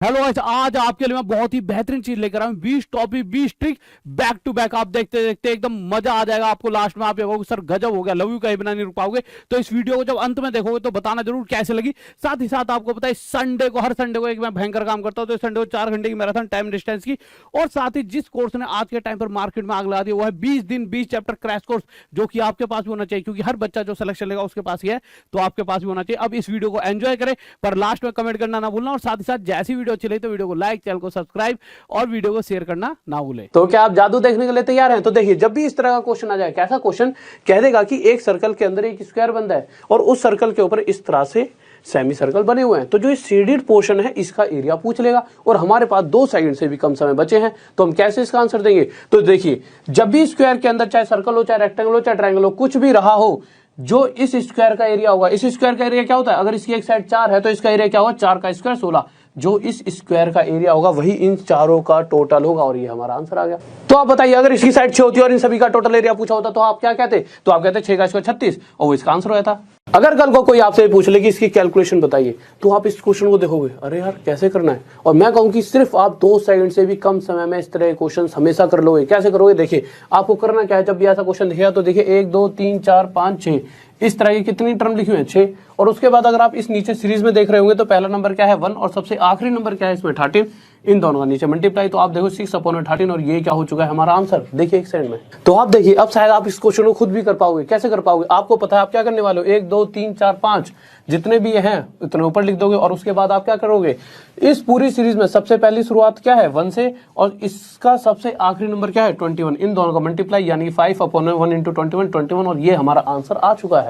Hello guys, आज आपके लिए मैं बहुत ही बेहतरीन चीज लेकर आया हूं। 20 topic 20 trick back to back. आप देखते देखते एकदम मजा आ जाएगा आपको। लास्ट में आप ये कहोगे सर गजब हो गया, लव यू कहीं बिना नहीं रुक पाओगे। तो इस वीडियो को जब अंत में देखोगे तो बताना जरूर कैसे लगी। साथ ही साथ आपको पता है संडे को, हर संडे को एक मैं भयंकर काम करता हूं। तो संडे को 4 घंटे की मैराथन टाइम डिस्टेंस की, और साथ ही जिस कोर्स ने आज के टाइम पर मार्केट में आग लगा दी वो है 20 दिन 20 चैप्टर क्रैश कोर्स, जो कि आपके पास भी होना चाहिए, क्योंकि हर बच्चा जो सिलेक्शन लेगा उसके पास ही है, तो आपके पास भी होना चाहिए। अब इस वीडियो को एंजॉय करें, पर लास्ट में कमेंट करना ना भूलना, और साथ ही साथ जैसी वीडियो अच्छी लगी तो वीडियो को लाइक, चैनल को सब्सक्राइब और वीडियो को शेयर करना ना भूलें। तो क्या आप जादू देखने के लिए तैयार हैं? तो देखिए, जब भी इस तरह का क्वेश्चन आ जाए, कैसा क्वेश्चन कह देगा कि एक सर्कल के अंदर एक स्क्वायर बनता है और उस सर्कल के ऊपर इस तरह से सेमी सर्कल बने हुए हैं, तो जो शेडेड पोर्शन है इसका एरिया पूछ लेगा, और हमारे पास 2 सेकंड से भी कम समय बचे हैं, तो हम कैसे इसका आंसर देंगे? तो देखिए, जब भी स्क्वायर के अंदर चाहे सर्कल हो, चाहे रेक्टेंगल हो, चाहे ट्रायंगल हो, कुछ भी रहा हो, जो इस स्क्वायर का एरिया होगा, इस स्क्वायर का एरिया क्या होता है? अगर इसकी एक साइड 4 है तो इसका एरिया क्या होगा? 4 का स्क्वायर 16। जो इस स्क्वायर का एरिया होगा वही इन चारों का टोटल होगा, और ये हमारा आंसर आ गया। तो आप बताइए, अगर इसकी साइड 6 होती और इन सभी का टोटल एरिया पूछा होता तो आप क्या कहते? तो आप कहते 6 का स्क्वायर 36, और वो इसका आंसर होता था। अगर कल को कोई आपसे पूछ ले कि इसकी कैलकुलेशन बताइए, तो आप इस क्वेश्चन को देखोगे, अरे यार कैसे करना है, और मैं कहूं कि सिर्फ आप 2 सेकंड से भी कम समय में इस तरह क्वेश्चन हमेशा कर लोगे। कैसे करोगे? देखिए, आपको करना क्या है, जब भी ऐसा क्वेश्चन दिखेगा तो देखिए 1 2 3 4 5 6 इस तरह की कितनी टर्म लिखी हुई है? 6। और उसके बाद अगर आप इस नीचे सीरीज में देख रहे होंगे तो पहला नंबर क्या है? 1, और सबसे आखिरी नंबर क्या है इसमें? 13। इन दोनों का नीचे मल्टीप्लाई, तो आप देखो 6/13, और ये क्या हो चुका है? हमारा आंसर। देखिए एक सेकंड में। तो आप देखिए, अब शायद आप इस क्वेश्चन को खुद भी कर पाओगे। कैसे कर पाओगे? आपको पता है आप क्या करने वाले हो। 1 2 3 4 5 जितने भी हैं उतने ऊपर लिख दोगे, और उसके बाद आप क्या करोगे? इस पूरी सीरीज में सबसे पहली शुरुआत क्या है? 1 से, और इसका सबसे आखिरी नंबर क्या है? 21। इन दोनों का मल्टीप्लाई, यानी 5/1 × 21, और ये हमारा आंसर आ चुका है।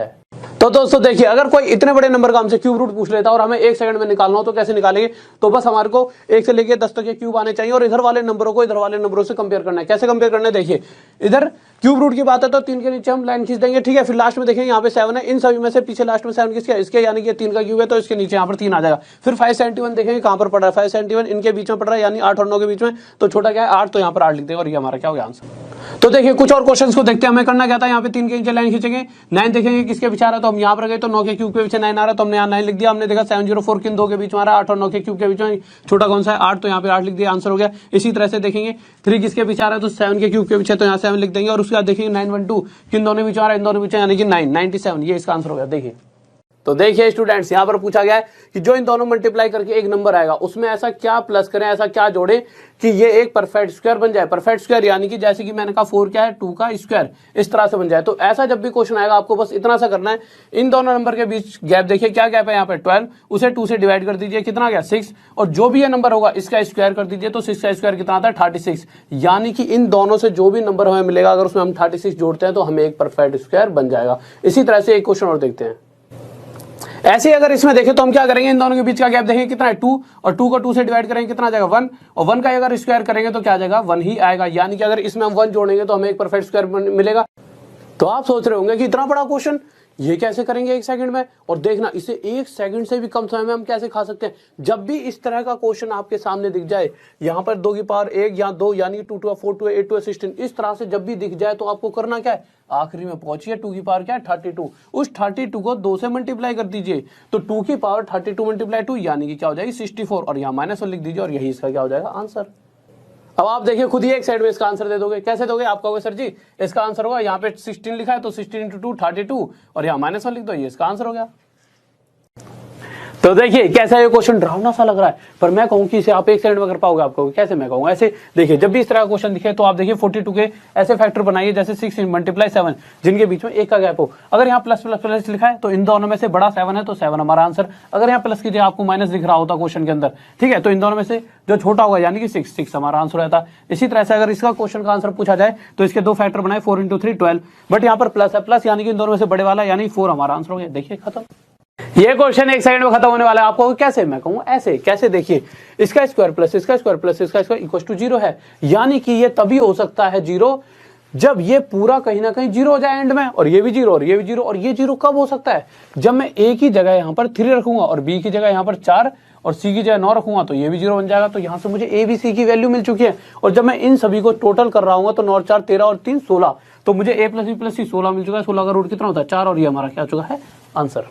तो दोस्तों देखिए, अगर कोई इतने बड़े नंबर का हमसे क्यूब रूट पूछ लेता और हमें 1 सेकंड में निकालना हो तो कैसे निकालेंगे? तो बस हमारे को 1 से लेके 10 तक के क्यूब आने चाहिए, और इधर वाले नंबरों को इधर वाले नंबरों से कंपेयर करना है। कैसे कंपेयर करना है? देखिए, इधर क्यूब रूट की बात है तो 3 के नीचे हम लाइन खींच देंगे, ठीक है। फिर लास्ट में देखेंगे यहाँ पे 7 है, इन सभी में से पीछे लास्ट में 7 किसके? इसके, यानी कि 3 का क्यूब है तो इसके नीचे यहाँ पर 3 आ जाएगा। फिर 571 देखेंगे कहां पर पड़ रहा है? 571 इनके बीच में पड़ रहा है, यानी 8 और 9 के बीच में, तो छोटा क्या है? 8, तो यहाँ पर 8 लिख देंगे, और ये हमारा क्या हो गया? आंसर। तो देखिए, कुछ और क्वेश्चंस को देखते हैं। हमें करना क्या था? यहाँ पे 3 के नीचे लाइन खींचेंगे, 9 देखेंगे किसके पीछे आ रहा है, तो हम यहाँ पर गए तो 9 के क्यूब के पीछे 9 आ रहा है, तो हमने यहाँ 9 लिख दिया। हमने देखा 704 किन 2 के बीच में आ रहा है? 8 और 9 के क्यूब के बीच में छोटा कौन सा है? 8, तो यहाँ पे 8 लिख दिया, आंसर हो गया। इसी तरह से देखेंगे 3 किसके पीछे आ रहा है? तो 7 के क्यूब के पीछे, तो यहाँ 7 लिख देंगे, और उसके बाद देखेंगे 912 किन दोनों बीच आ रहा है? इन दोनों बीच, यानी कि 997, ये इसका आंसर हो गया। देखिए, तो देखिए स्टूडेंट्स, यहां पर पूछा गया है कि जो इन दोनों मल्टीप्लाई करके एक नंबर आएगा उसमें ऐसा क्या प्लस करें, ऐसा क्या जोड़ें कि ये एक परफेक्ट स्क्वायर बन जाए। परफेक्ट स्क्वायर यानी कि जैसे कि मैंने कहा 4 क्या है? 2 का स्क्वायर, इस तरह से बन जाए। तो ऐसा जब भी क्वेश्चन आएगा आपको बस इतना सा करना है, इन दोनों नंबर के बीच गैप देखिए, क्या गैप है यहाँ पे? 12, उसे 2 से डिवाइड कर दीजिए, कितना गया? 6, और जो भी ये नंबर होगा इसका स्क्वायर कर दीजिए, तो 6 का स्क्वायर कितना आता है? 36। यानी कि इन दोनों से जो भी नंबर हमें मिलेगा, अगर उसमें हम 36 जोड़ते हैं तो हमें एक परफेक्ट स्क्वायर बन जाएगा। इसी तरह से एक क्वेश्चन और देखते हैं। ऐसे अगर इसमें देखें तो हम क्या करेंगे? इन दोनों के बीच का गैप देखेंगे कितना है? 2, और 2 को 2 से डिवाइड करेंगे, कितना आ जाएगा? 1, और 1 का अगर स्क्वायर करेंगे तो क्या आ जाएगा? 1 ही आएगा। यानी कि अगर इसमें हम 1 जोड़ेंगे तो हमें एक परफेक्ट स्क्वायर मिलेगा। तो आप सोच रहे होंगे कि इतना बड़ा क्वेश्चन ये कैसे करेंगे 1 सेकंड में? और देखना, इसे 1 सेकंड से भी कम समय में हम कैसे खा सकते हैं। जब भी इस तरह का क्वेश्चन आपके सामने दिख जाए, यहाँ पर 2 की पावर 1 या 2, यानी 2 2 4 2 8 2 16, इस तरह से जब भी दिख जाए तो आपको करना क्या है? आखिरी में पहुंचिए, 2 की पावर क्या है? 32। उस 32 को 2 से मल्टीप्लाई कर दीजिए, तो 2 की पावर 32 मल्टीप्लाई 2, यानी कि क्या हो जाएगी? 64, और यहाँ -1 लिख दीजिए, और यही इसका क्या हो जाएगा? आंसर। अब आप देखिए, खुद ही एक साइड में इसका आंसर दे दोगे। कैसे दोगे? आप कहोगे सर जी इसका आंसर होगा, यहाँ पे 16 लिखा है तो 16 × 2 32, और यहाँ -1 लिख दो, ये इसका आंसर हो गया। तो देखिए कैसा ये क्वेश्चन डरावना सा लग रहा है, पर मैं कहूं कि इसे आप 1 सेकंड में कर पाओगे। आप कहोगे कैसे? मैं कहूंगा ऐसे। देखिए, जब भी इस तरह का क्वेश्चन दिखे तो आप देखिए 42 के ऐसे फैक्टर बनाइए जैसे 6 × 7 जिनके बीच में 1 का गैप हो। अगर यहाँ प्लस प्लस प्लस लिखा है तो इन दोनों में से बड़ा 7 है, तो 7 हमारा आंसर। अगर यहाँ प्लस की जगह आपको माइनस दिख रहा होता क्वेश्चन के अंदर, ठीक है, तो इन दोनों में से जो छोटा होगा यानी कि 6 हमारा आंसर रहता। इसी तरह से अगर इसका क्वेश्चन का आंसर पूछा जाए तो इसके 2 फैक्टर बनाए, 4 × 3 12, बट यहाँ पर प्लस है, प्लस यानी कि इन दोनों में से बड़े वाला, यानी 4 हमारा आंसर हो गया। देखिए खत्म। ये क्वेश्चन 1 सेकंड में खत्म होने वाला है। आपको कैसे? मैं कहूँ ऐसे। कैसे? देखिए, इसका स्क्वायर प्लस इसका स्क्वायर प्लस इसका स्क्वायर इक्वल टू 0 है, यानी कि ये तभी हो सकता है 0 जब ये पूरा कहीं ना कहीं 0 हो जाए एंड में, और ये भी 0 और ये भी 0। और ये 0 कब हो सकता है? जब मैं ए की जगह यहाँ पर 3 रखूंगा, और बी की जगह यहाँ पर 4, और सी की जगह 9 रखूंगा, तो ये भी 0 बन जाएगा। तो यहाँ से मुझे ए बी सी की वैल्यू मिल चुकी है, और जब मैं इन सभी को टोटल कर रहा हूँ तो 9 और 4 13 और 3 16, तो मुझे ए प्लस बी प्लस सी 16 मिल चुका है। 16 का रूट कितना होता है? 4, और ये हमारा क्या चुका है? आंसर।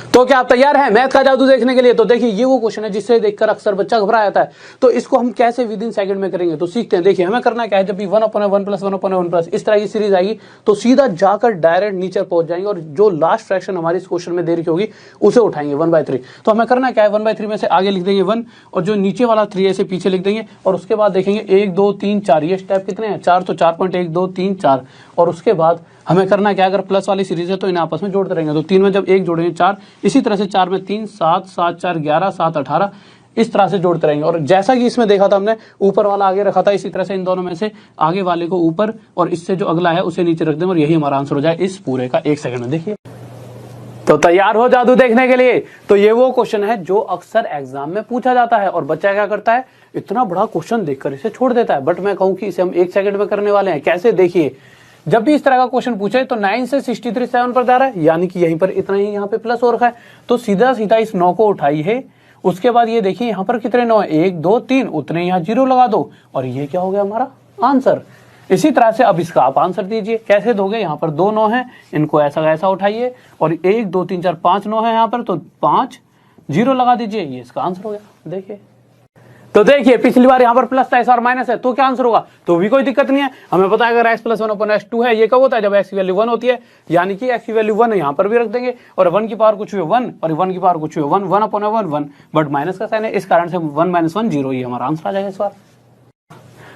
तो क्या आप तैयार हैं मैथ का जादू देखने के लिए? तो देखिए ये वो क्वेश्चन है जिससे देखकर अक्सर बच्चा घबरा जाता है। तो इसको हम कैसे विद इन सेकंड में करेंगे तो सीखते हैं। देखिए हमें करना क्या है, जब भी 1/1 प्लस 1/1 प्लस इस तरह की सीरीज आएगी तो सीधा जाकर डायरेक्ट नीचे पहुंच जाएंगे और जो लास्ट फ्रैक्शन हमारी इस क्वेश्चन में दे रखी होगी उसे उठाएंगे 1/3। तो हमें करना क्या है, 1/3 में से आगे लिख देंगे 1 और जो नीचे वाला 3 है इसे पीछे लिख देंगे और उसके बाद देखेंगे 1 2 3 4 ये स्टेप कितने हैं 4, तो 4.1 2 3 4 और उसके बाद हमें करना क्या, अगर प्लस वाली सीरीज है तो इन्हें आपस में जोड़ते रहेंगे। तो 3 में जब 1 जोड़ेंगे 4, इसी तरह से 4 में 3 7 7 4 11 7 18 इस तरह से जोड़ते रहेंगे। और जैसा कि इसमें देखा था हमने ऊपर वाला आगे रखा था, इसी तरह से इन दोनों में से आगे वाले को ऊपर और इससे जो अगला है उसे नीचे रख दें और यही हमारा आंसर हो जाए इस पूरे का 1 सेकंड में। देखिए तो तैयार हो जादू देखने के लिए? तो ये वो क्वेश्चन है जो अक्सर एग्जाम में पूछा जाता है और बच्चा क्या करता है, इतना बड़ा क्वेश्चन देखकर इसे छोड़ देता है। बट मैं कहूं कि इसे हम 1 सेकंड में करने वाले हैं। कैसे, देखिए जब भी इस तरह का क्वेश्चन पूछे तो 9 से 63 7 पर जा रहा है, यानी कि यहीं पर इतना ही यहाँ पे प्लस हो रखा है, तो सीधा सीधा इस 9 को उठाई है। उसके बाद ये देखिए यहाँ पर कितने 9 है, 1 2 3, उतने यहाँ 0 लगा दो और ये क्या हो गया हमारा आंसर। इसी तरह से अब इसका आप आंसर दीजिए। कैसे दोगे, यहाँ पर 2 9 है, इनको ऐसा ऐसा उठाइए और 1 2 3 4 5 9 है यहाँ पर, तो 5 0 लगा दीजिए, ये इसका आंसर हो गया। देखिए तो देखिए पिछली बार यहाँ पर प्लस था, इस बार माइनस है, तो क्या आंसर होगा, तो भी कोई दिक्कत नहीं है। हमें पता है अगर x + 1/x2 है, ये कब होता है, जब x की वैल्यू 1 होती है, यानी कि x की वैल्यू 1 यहाँ पर भी रख देंगे और 1 की पावर कुछ हुई 1 और 1 की पावर कुछ हुई 1 1/1 1, बट माइनस का साइन है, इस कारण से 1 - 1 0, ये हमारा आंसर आ जाएगा इस बार।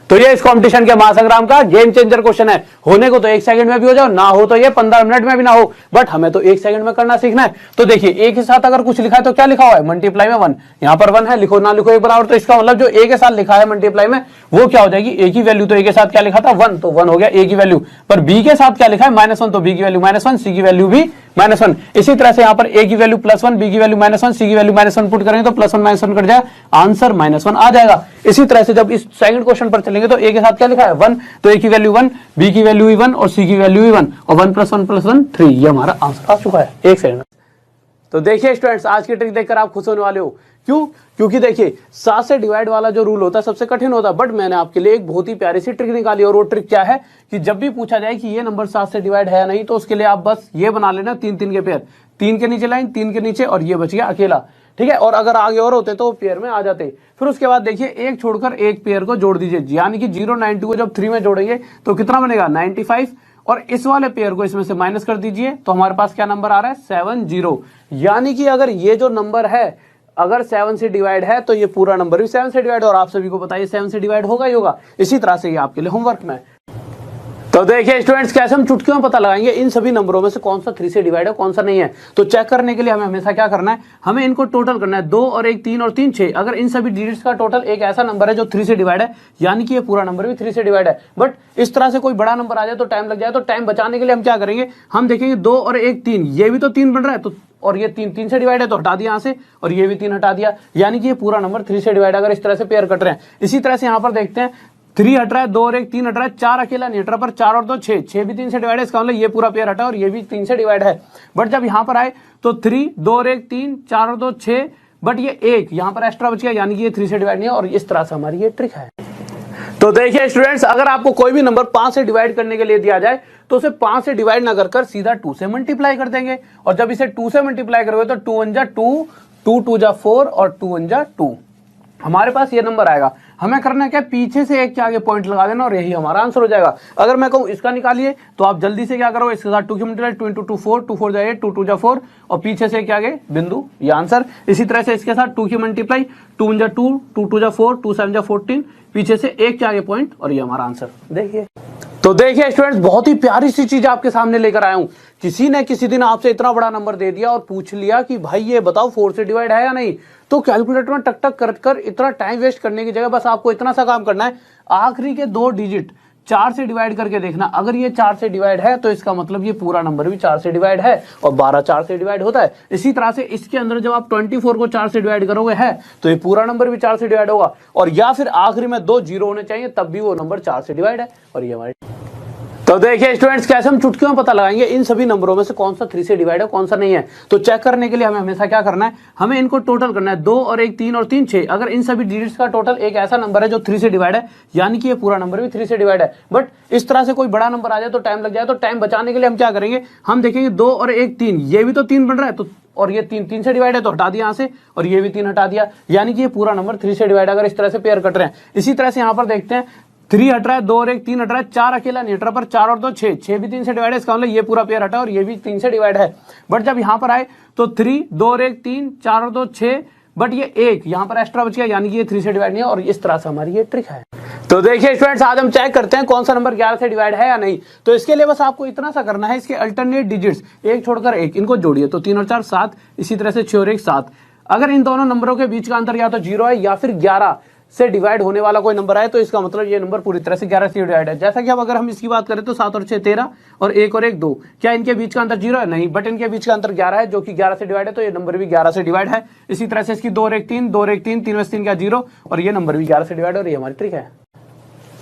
तो ये इस कंपटीशन के महासंग्राम का गेम चेंजर क्वेश्चन है। होने को तो 1 सेकंड में भी हो जाओ, ना हो तो ये 15 मिनट में भी ना हो, बट हमें तो 1 सेकंड में करना सीखना है। तो देखिए एक के साथ अगर कुछ लिखा है तो क्या लिखा हुआ है, मल्टीप्लाई में 1, यहाँ पर 1 है, लिखो ना लिखो एक बराबर, तो इसका मतलब जो ए के साथ लिखा है मल्टीप्लाई में वो क्या हो जाएगी, ए की वैल्यू। तो ए के साथ क्या लिखा था 1, तो 1 हो गया ए की वैल्यू, पर बी के साथ क्या लिखा है -1, तो बी की वैल्यू -1, सी की वैल्यू भी -1। इसी तरह से यहाँ पर ए की वैल्यू +1, बी की वैल्यू -1, सी की वैल्यू -1 पुट करेंगे तो +1 -1 कट जाएगा, आंसर -1 आ जाएगा। इसी तरह से जब इस सेकंड क्वेश्चन पर चलेंगे तो ए के साथ क्या लिखा है 1, तो ए की वैल्यू 1, बी की वैल्यू 1 और सी की वैल्यू 1 और 1 + 1 + 1 3, ये हमारा आंसर आ चुका है 1 सेकंड में। तो देखिए स्टूडेंट्स आज की ट्रिक देखकर आप खुश होने वाले हो। क्यों? क्योंकि देखिए 7 से डिवाइड वाला जो रूल होता है सबसे कठिन होता है, बट मैंने आपके लिए एक बहुत ही प्यारी सी ट्रिक निकाली और वो ट्रिक क्या है कि जब भी पूछा जाए कि ये नंबर 7 से डिवाइड है या नहीं, तो उसके लिए आप बस ये बना लेना 3 के पेयर, 3 के नीचे लाइन, 3 के नीचे और ये बच गया अकेला, ठीक है। और अगर आगे और होते तो पेयर में आ जाते। फिर उसके बाद देखिए एक छोड़कर एक पेयर को जोड़ दीजिए, यानी कि 0 92 को जब 3 में जोड़ेंगे तो कितना बनेगा 95, और इस वाले पेयर को इसमें से माइनस कर दीजिए तो हमारे पास क्या नंबर आ रहा है 70, यानी कि अगर ये जो नंबर है अगर 7 से डिवाइड है तो ये पूरा नंबर भी 7 से डिवाइड, और आप सभी को पता है 7 से डिवाइड होगा ही होगा। इसी तरह से ये आपके लिए होमवर्क में। तो देखिए स्टूडेंट्स कैसे हम चुटकियों में पता लगाएंगे इन सभी नंबरों में से कौन सा 3 से डिवाइड है कौन सा नहीं है। तो चेक करने के लिए हमें हमेशा क्या करना है, हमें इनको टोटल करना है, 2 और 1 3 और 3 6। अगर इन सभी डिजिट्स का टोटल एक ऐसा नंबर है जो 3 से डिवाइड है, यानी कि ये पूरा नंबर भी 3 से डिवाइड है। बट इस तरह से कोई बड़ा नंबर आ जाए तो टाइम लग जाए, तो टाइम बचाने के लिए हम क्या करेंगे, हम देखेंगे 2 और 1 3, ये भी तो 3 बन रहा है, तो और ये 3 से डिवाइड है तो हटा दिया यहाँ से, और ये भी 3 हटा दिया, यानी कि ये पूरा नंबर 3 से डिवाइड है अगर इस तरह से पेयर कट रहे हैं। इसी तरह से यहाँ पर देखते हैं 3 हट रहा है, 2 और 1 3 हट रहा है, 4 अकेला नहीं हट रहा, पर 4 और 2 6, 6 भी 3 से डिवाइड है, इसका मतलब ये पूरा पेयर हटा और ये भी 3 से डिवाइड है। बट जब यहाँ पर आए तो 3 2 और 1 3 4 और 2 6, बट ये 1 यहाँ पर एक्स्ट्रा बच गया, यानी कि ये 3 से डिवाइड नहीं है, और इस तरह से हमारी ये ट्रिक है। तो देखिए स्टूडेंट्स अगर आपको कोई भी नंबर 5 से डिवाइड करने के लिए दिया जाए तो उसे 5 से डिवाइड ना कर सीधा 2 से मल्टीप्लाई कर देंगे, और जब इसे 2 से मल्टीप्लाई करोगे तो 2 1 जा 2, 2 2 जा 4 और 2 1 जा 2, हमारे पास ये नंबर आएगा। हमें करना क्या, पीछे से एक के आगे पॉइंट लगा देना और यही हमारा आंसर हो जाएगा। अगर मैं कहूं इसका निकालिए तो आप जल्दी से क्या करो, इसके साथ 2 की मल्टीप्लाई, 2 × 2 4, 2 4 जाए 2 2 जा 4 और पीछे से क्या आगे बिंदु, ये आंसर। इसी तरह से इसके साथ 2 की मल्टीप्लाई, 2 1 जा 2, 2 2 जा 4, 2 7 जा 14, पीछे से एक के आगे पॉइंट और ये हमारा आंसर। देखिए तो देखिए स्टूडेंट्स बहुत ही प्यारी सी चीज आपके सामने लेकर आया हूं। किसी ने किसी दिन आपसे इतना बड़ा नंबर दे दिया और पूछ लिया कि भाई ये बताओ 4 से डिवाइड है या नहीं, तो कैलकुलेटर में टक टक कर इतना टाइम वेस्ट करने की जगह बस आपको इतना सा काम करना है, आखिरी के 2 डिजिट 4 से डिवाइड करके देखना। अगर ये 4 से डिवाइड है तो इसका मतलब ये पूरा नंबर भी 4 से डिवाइड है, और 12 4 से डिवाइड होता है। इसी तरह से इसके अंदर जब आप 24 को 4 से डिवाइड करोगे है तो ये पूरा नंबर भी 4 से डिवाइड होगा, और या फिर आखिरी में 2 जीरो होने चाहिए तब भी वो नंबर 4 से डिवाइड है, और ये हमारी। तो देखिए स्टूडेंट्स कैसे हम चुटकियों में पता लगाएंगे इन सभी नंबरों में से कौन सा 3 से डिवाइड है कौन सा नहीं है। तो चेक करने के लिए हमें हमेशा क्या करना है, हमें इनको टोटल करना है, 2 और 1 3 और 3 6। अगर इन सभी डिजिट्स का टोटल एक ऐसा नंबर है जो 3 से डिवाइड है, यानी कि ये पूरा नंबर भी 3 से डिवाइड है। बट इस तरह से कोई बड़ा नंबर आ जाए तो टाइम लग जाए, तो टाइम बचाने के लिए हम क्या करेंगे, हम देखेंगे 2 और 1 3, ये भी तो 3 बन रहा है, तो और ये 3 से डिवाइड है तो हटा दिया यहाँ से, और ये भी 3 हटा दिया, यानी कि ये पूरा नंबर 3 से डिवाइड अगर इस तरह से पेयर कट रहे हैं। इसी तरह से यहाँ पर देखते हैं 3 हट रहा है, 2 और 1 3 हट रहा है, 4 अकेला नहीं हट रहा, पर 4 और 2 6, 6 भी 3 से डिवाइड है, इसका मतलब ये पूरा पेयर हटा और ये भी 3 से डिवाइड है। बट जब यहाँ पर आए तो 3 2 और 1 3 4 और 2 6, बट ये 1 यहाँ पर एक्स्ट्रा बच गया, यानी कि ये 3 से डिवाइड नहीं है, और इस तरह से हमारी ये ट्रिक है। तो देखिए स्टूडेंट्स, आज हम चेक करते हैं कौन सा नंबर 11 से डिवाइड है या नहीं। तो इसके लिए बस आपको इतना सा करना है, इसके अल्टरनेट डिजिट्स एक छोड़कर एक, इनको जोड़िए, तो 3 और 4 7, इसी तरह से 6 और 1 7। अगर इन दोनों नंबरों के बीच का अंतर या तो 0 है या फिर 11 से डिवाइड होने वाला कोई नंबर है, तो इसका मतलब ये नंबर पूरी तरह से 11 से डिवाइड है। जैसा कि अब अगर हम इसकी बात करें तो 7 और 6 13, और 1 और 1 2, क्या इनके बीच का अंतर 0 है? नहीं, बट इनके बीच का अंतर 11 है, जो कि 11 से डिवाइड है, तो ये नंबर भी 11 से डिवाइड है। इसी तरह से इसकी 2 और 1 3, 2 और 1 3, 3 में 3 क्या 0, और ये नंबर भी 11 से डिवाइड, और ये हमारी ट्रिक है।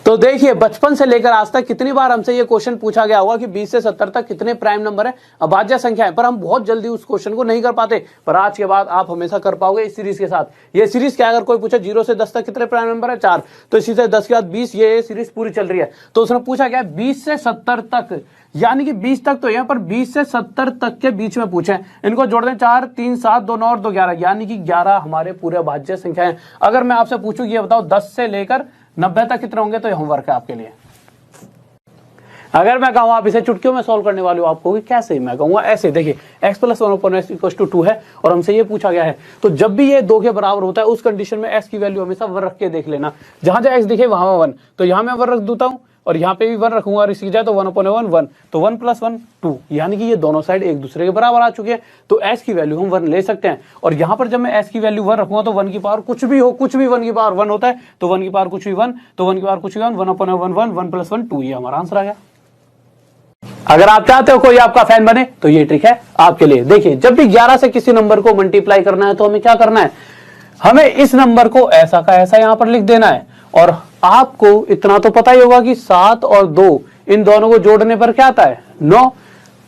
तो देखिए, बचपन से लेकर आज तक कितनी बार हमसे ये क्वेश्चन पूछा गया होगा कि 20 से 70 तक कितने प्राइम नंबर है, अभाज्य संख्या है, पर हम बहुत जल्दी उस क्वेश्चन को नहीं कर पाते। पर आज के बाद आप हमेशा कर पाओगे इस सीरीज के साथ। ये सीरीज क्या, अगर कोई पूछे 0 से 10 तक कितने प्राइम नंबर है 4, तो इसी से 10 के बाद 20, ये सीरीज पूरी चल रही है। तो उसने पूछा क्या 20 से 70 तक, यानी कि 20 तक तो यहाँ पर 20 से 70 तक के बीच में पूछे। इनको जोड़ दें, 4 3 7 2 9 और 2 11, यानी कि 11 हमारे पूरे अभाज्य संख्या है। अगर मैं आपसे पूछूं कि ये बताओ 10 से लेकर 90 तक कितने होंगे, तो ये होमवर्क है आपके लिए। अगर मैं कहूँ आप इसे चुटकियों में सॉल्व करने वाले हो, आप कहोगे कैसे? मैं कहूंगा ऐसे, देखिए x + 1/x = 2 है, और हमसे ये पूछा गया है, तो जब भी ये 2 के बराबर होता है उस कंडीशन में x की वैल्यू हमेशा 1 रख के देख लेना। जहां जहां x दिखे वहां 1, तो यहाँ मैं 1 रख देता हूँ, और यहाँ पे भी 1 रखूंगा, और इसकी जाए तो 1/1 1, तो 1 + 1 2, यानी कि ये दोनों साइड एक दूसरे के बराबर आ चुके हैं, तो s की वैल्यू हम 1 ले सकते हैं। और यहाँ पर जब मैं s की वैल्यू 1 रखूंगा तो 1 की पावर कुछ भी हो, कुछ भी 1 की पावर 1 होता है, तो 1 की पावर कुछ भी 1, तो 1 की पावर कुछ भी 1, 1/1 1, 1 + 1 2, ये हमारा आंसर आ गया। अगर आप चाहते हो कोई आपका फैन बने तो ये ट्रिक है आपके लिए। देखिए, जब भी 11 से किसी नंबर को मल्टीप्लाई करना है तो हमें क्या करना है, हमें इस नंबर को ऐसा का ऐसा यहां पर लिख देना है। और आपको इतना तो पता ही होगा कि 7 और 2 इन दोनों को जोड़ने पर क्या आता है 9,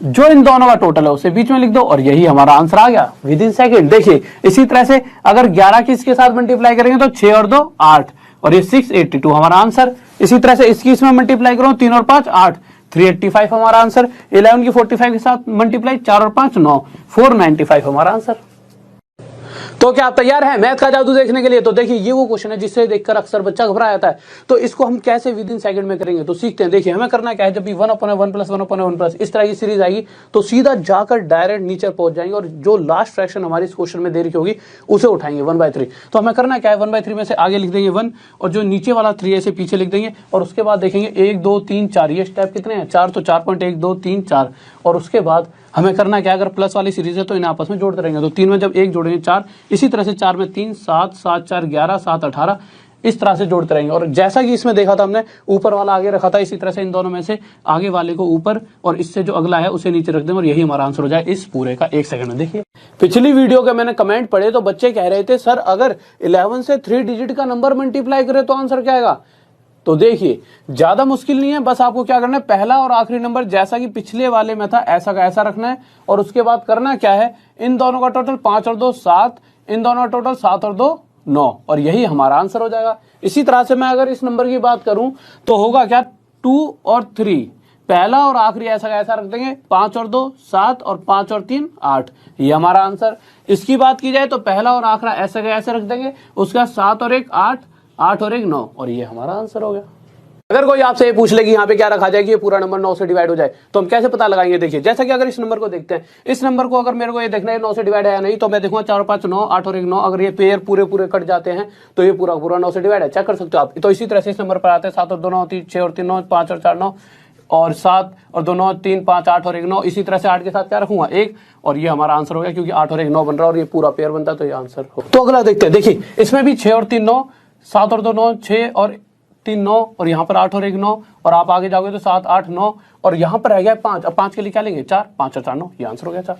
जो इन दोनों का टोटल है उसे बीच में लिख दो, और यही हमारा आंसर आ गया विदिन सेकंड। देखिए, इसी तरह से अगर 11 किसके साथ मल्टीप्लाई करेंगे तो 6 और 2 8, और ये 682 हमारा आंसर। इसी तरह से इसकी इसमें मल्टीप्लाई करो, 3 और 5 8, 385 हमारा आंसर। 11 की 45 के साथ मल्टीप्लाई, 4 और 5 9, 495 हमारा आंसर। तो क्या आप तैयार हैं मैथ का जादू देखने के लिए? तो देखिए, ये वो क्वेश्चन है जिससे देखकर अक्सर बच्चा घबरा जाता है, तो इसको हम कैसे विदिन सेकंड में करेंगे तो सीखते हैं। देखिए, हमें करना क्या है, जब भी 1/1 + 1/1 इस तरह की सीरीज आएगी तो सीधा जाकर डायरेक्ट नीचे पहुंच जाएंगे, और जो लास्ट फ्रैक्शन हमारी इस क्वेश्चन में दे रखी होगी उसे उठाएंगे 1/3। तो हमें करना क्या है, 1/3 में से आगे लिख देंगे 1, और जो नीचे वाला 3 ऐसे पीछे लिख देंगे, और उसके बाद देखेंगे 1 2 3 4, ये स्टेप कितने हैं 4, तो 4.1 2 3 4, और उसके बाद हमें करना क्या, अगर प्लस वाली सीरीज है तो इन्हें आपस में जोड़ते रहेंगे, तो 3 में जब 1 जोड़ेंगे 4, इसी तरह से 4 में 3 7 7 4 11 7 18, इस तरह से जोड़ते रहेंगे। और जैसा कि इसमें देखा था हमने, ऊपर वाला आगे रखा था, इसी तरह से इन दोनों में से आगे वाले को ऊपर और इससे जो अगला है उसे नीचे रख दें, और यही हमारा आंसर हो जाए इस पूरे का 1 सेकंड में। देखिए, पिछली वीडियो के मैंने कमेंट पढ़े तो बच्चे कह रहे थे सर अगर 11 से 3 डिजिट का नंबर मल्टीप्लाई करे तो आंसर क्या आएगा। तो देखिए, ज्यादा मुश्किल नहीं है, बस आपको क्या करना है, पहला और आखिरी नंबर जैसा कि पिछले वाले में था ऐसा का ऐसा रखना है, और उसके बाद करना क्या है, इन दोनों का टोटल 5 और 2 7, इन दोनों का टोटल 7 और 2 9, और यही हमारा आंसर हो जाएगा। इसी तरह से मैं अगर इस नंबर की बात करूं तो होगा क्या, 2 और 3, पहला और आखिरी ऐसा का ऐसा रख देंगे, 5 और 2 7, और 5 और 3 8, ये हमारा आंसर। इसकी बात की जाए तो पहला और आखिरा ऐसा का ऐसा रख देंगे, उसका 7 और 1 8, 8 और 1 9, और ये हमारा आंसर हो गया। अगर कोई आपसे ये पूछ ले कि यहाँ पे क्या रखा जाए कि ये पूरा नंबर 9 से डिवाइड हो जाए, तो हम कैसे पता लगाएंगे। देखिए, जैसा कि अगर इस नंबर को देखते हैं, इस नंबर को अगर मेरे को ये देखना है 9 से डिवाइड है या नहीं, तो मैं देखूंगा 4 और 5 9, 8 और 1 9, अगर ये पेयर पूरे पूरे कट जाते हैं तो ये पूरा पूरा 9 से डिवाइड है, चेक कर सकते हो आप। तो इसी तरह से इस नंबर पर आते हैं 7 और 2 9 3, 6 और 3 9, 5 और 4 9, और 7 और 2 9 3 5 8 और 1 9, इसी तरह से 8 के साथ क्या रखूंगा 1, और ये हमारा आंसर हो गया, क्योंकि 8 और 1 9 बन रहा है और ये पूरा पेयर बनता है, तो ये आंसर हो। तो अगला देखते हैं। देखिए, इसमें भी 6 और 3 9, 7 और 2 9 6, और 3 9, और यहाँ पर 8 और 1 9, और आप आगे जाओगे तो 7 8 9, और यहाँ पर रह गया 5। अब 5 के लिए क्या लेंगे 4, 5 और 4 9, ये आंसर हो गया 4।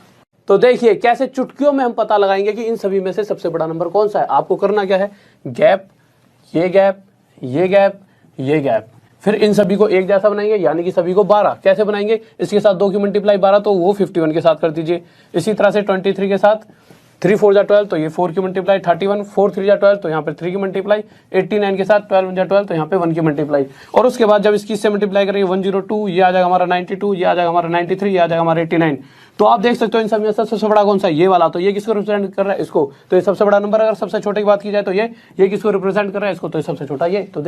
तो देखिए कैसे चुटकियों में हम पता लगाएंगे कि इन सभी में से सबसे बड़ा नंबर कौन सा है। आपको करना क्या है, गैप, ये गैप, ये गैप, ये गैप, फिर इन सभी को एक जैसा बनाएंगे, यानी कि सभी को 12। कैसे बनाएंगे, इसके साथ 2 की मल्टीप्लाई 12, तो वो 51 के साथ कर दीजिए। इसी तरह से 23 के साथ 3 4 जा 12 तो ये 4 की मल्टीप्लाई 31, 4 3 जा 12 तो यहाँ पे 3 की मल्टीप्लाई 89 के साथ 12 जा 12 तो यहाँ पे 1 की मल्टीप्लाई। और उसके बाद जब इसकी इससे मल्टीप्लाई करेंगे 102, ये आ जाएगा हमारा 92, ये आ जाएगा हमारा 93, ये आ जाएगा हमारा 89। तो आप देख सकते हो इन सब में सबसे बड़ा कौन सा है, ये वाला। तो ये किसको रिप्रेजेंट कर रहा है, इसको। तो ये सबसे बड़ा नंबर। अगर सबसे छोटे की बात की जाए तो ये किसको रिप्रेजेंट कर रहा है, इसको। तो ये सबसे छोटा ये। तो